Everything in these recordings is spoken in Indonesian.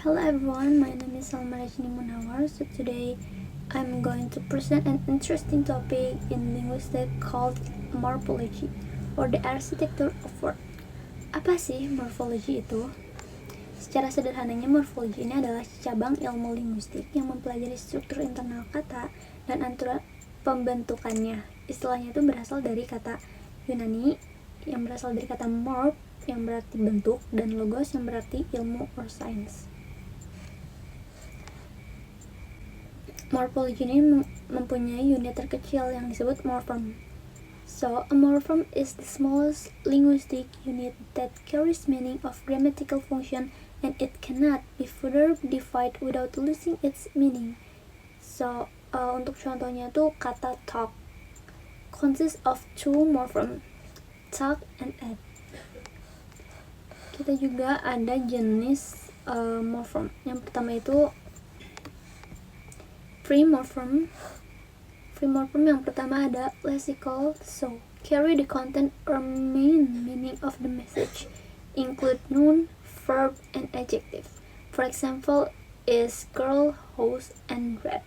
Hello everyone, my name is Salma Rajni Munawar. So today I'm going to present an interesting topic in linguistics called morphology or the architecture of word. Apa sih morphology itu? Secara sederhananya, morfologi ini adalah cabang ilmu linguistik yang mempelajari struktur internal kata dan aturan pembentukannya. Istilahnya itu berasal dari kata Yunani yang berasal dari kata morph yang berarti bentuk dan logos yang berarti ilmu or science. Morphology ini mempunyai unit terkecil yang disebut morpheme. So, a morpheme is the smallest linguistic unit that carries meaning of grammatical function and it cannot be further divided without losing its meaning. So, untuk contohnya tuh kata talk consists of two morphemes, talk and add. Kita juga ada jenis morpheme. Yang pertama itu free morpheme. Free morpheme yang pertama ada lexical, so carry the content or main meaning of the message, include noun, verb, and adjective. For example, is girl, house, and red.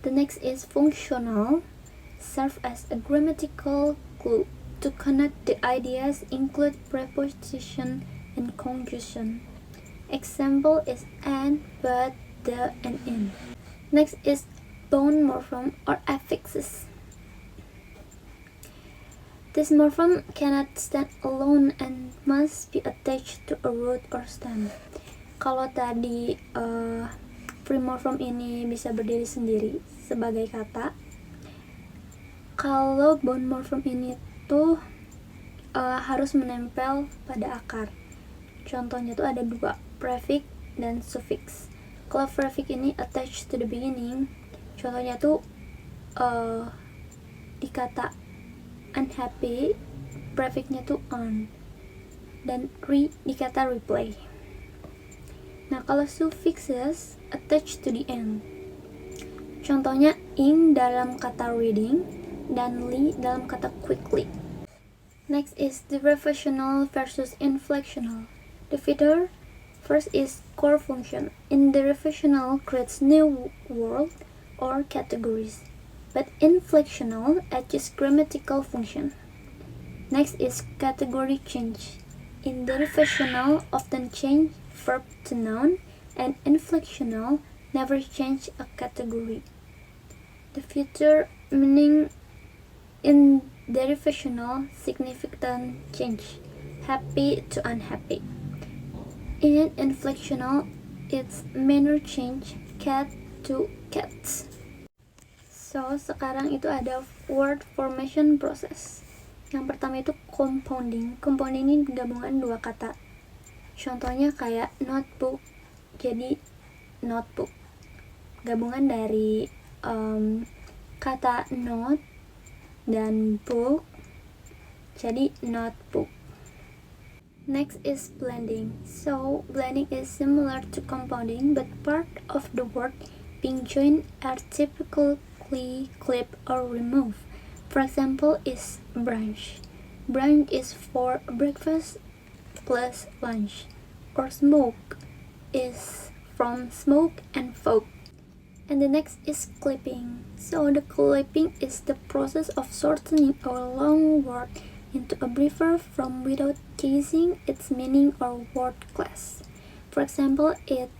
The next is functional, serve as a grammatical glue to connect the ideas, include preposition and conjunction. Example is and, but, the, and in. Next is bone morpheme or affixes. This morpheme cannot stand alone and must be attached to a root or stem. Kalau tadi free morpheme ini bisa berdiri sendiri sebagai kata, kalau bone morpheme ini tuh harus menempel pada akar. Contohnya tuh ada dua, prefix dan suffix. Kalau prefix ini attached to the beginning, contohnya tuh di kata unhappy, prefixnya tuh on, dan di kata replay. Nah, kalau suffixes attached to the end, contohnya in dalam kata reading dan li dalam kata quickly. Next is derivational versus inflectional. The feature first is core function. In derivational creates new word or categories, but inflectional adjusts grammatical function. Next is category change. In derivational often change verb to noun, and inflectional never change a category. The future meaning in derivational significant change, happy to unhappy. In inflectional, it's minor change, cat to cats. So, sekarang itu ada word formation process. Yang pertama itu compounding. Compounding ini gabungan dua kata. Contohnya kayak notebook, jadi notebook. Gabungan dari kata note dan book, jadi notebook. Next is blending. So, blending is similar to compounding, but part of the word being joined are typically clipped or removed. For example, is brunch. Brunch is for breakfast plus lunch. Or smoke is from smoke and fog. And the next is clipping. So the clipping is the process of shortening a long word into a briefer form without changing its meaning or word class. For example, it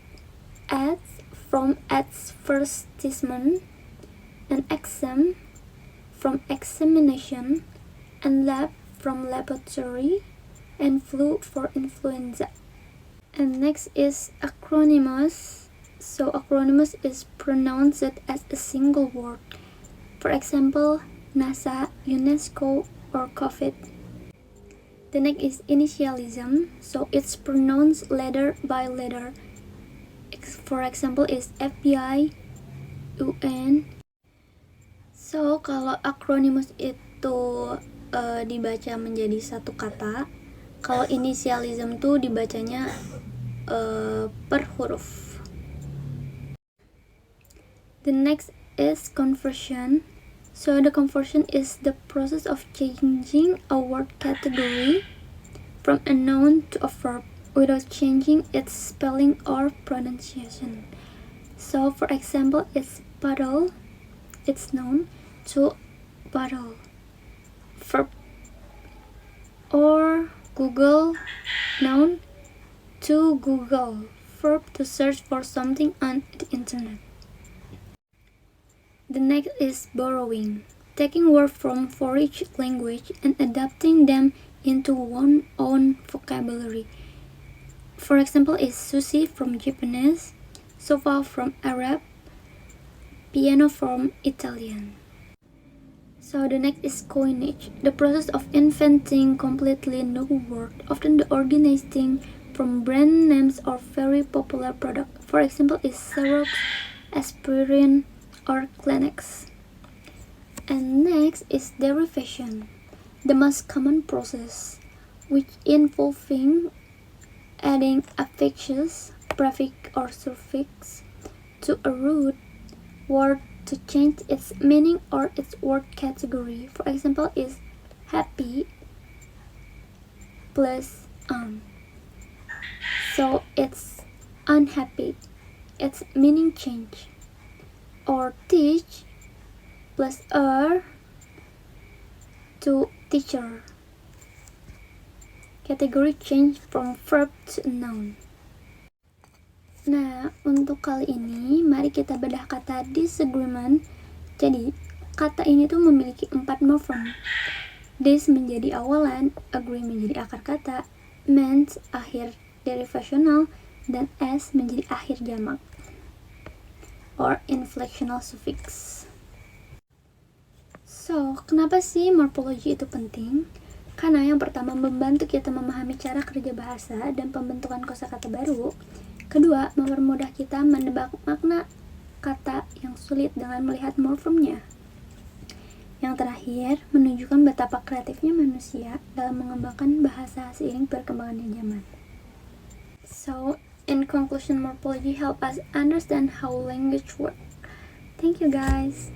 adds from advertisement, and exam from examination, and lab from laboratory, and flu for influenza. And next is acronymous. So acronymous is pronounced as a single word. For example, NASA, UNESCO, or COVID. The next is initialism. So it's pronounced letter by letter. For example, is FBI, UN. So kalau acronymous itu dibaca menjadi satu kata, kalau initialism tuh dibacanya per huruf. The next is conversion. So the conversion is the process of changing a word category from a noun to a verb. without changing its spelling or pronunciation. So, for example, it's paddle, it's noun, to paddle, verb. Or Google, noun, to Google, verb, to search for something on the internet. The next is borrowing, taking words from for each language and adapting them into one's own vocabulary. For example, is sushi from Japanese, sofa from Arab, piano from Italian. So the next is coinage, the process of inventing completely new word, often the originating from brand names or very popular product. For example, is Xerox, Aspirin, or Kleenex. And next is derivation, the most common process, which involving adding affixes, prefix or suffix to a root word to change its meaning or its word category. For example, is happy plus so it's unhappy, its meaning change. Or teach plus to teacher, category change from verb to noun. Nah, untuk kali ini mari kita bedah kata disagreement. Jadi, kata ini tuh memiliki 4 morfem. Dis menjadi awalan, agree menjadi akar kata, ment akhir derivasional, dan s menjadi akhir jamak or inflectional suffix. So, kenapa sih morfologi itu penting? Karena yang pertama membantu kita memahami cara kerja bahasa dan pembentukan kosakata baru. Kedua, mempermudah kita menebak makna kata yang sulit dengan melihat morfemnya. Yang terakhir, menunjukkan betapa kreatifnya manusia dalam mengembangkan bahasa seiring perkembangannya zaman. So, in conclusion, morphology help us understand how language works. Thank you guys.